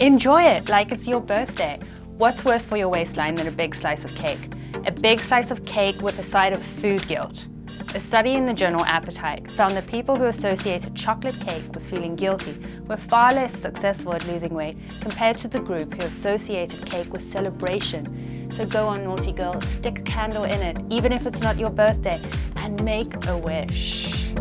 Enjoy it like it's your birthday. What's worse for your waistline than a big slice of cake? A big slice of cake with a side of food guilt. A study in the journal Appetite found that people who associated chocolate cake with feeling guilty were far less successful at losing weight compared to the group who associated cake with celebration. So go on, naughty girl, stick a candle in it, even if it's not your birthday, and make a wish.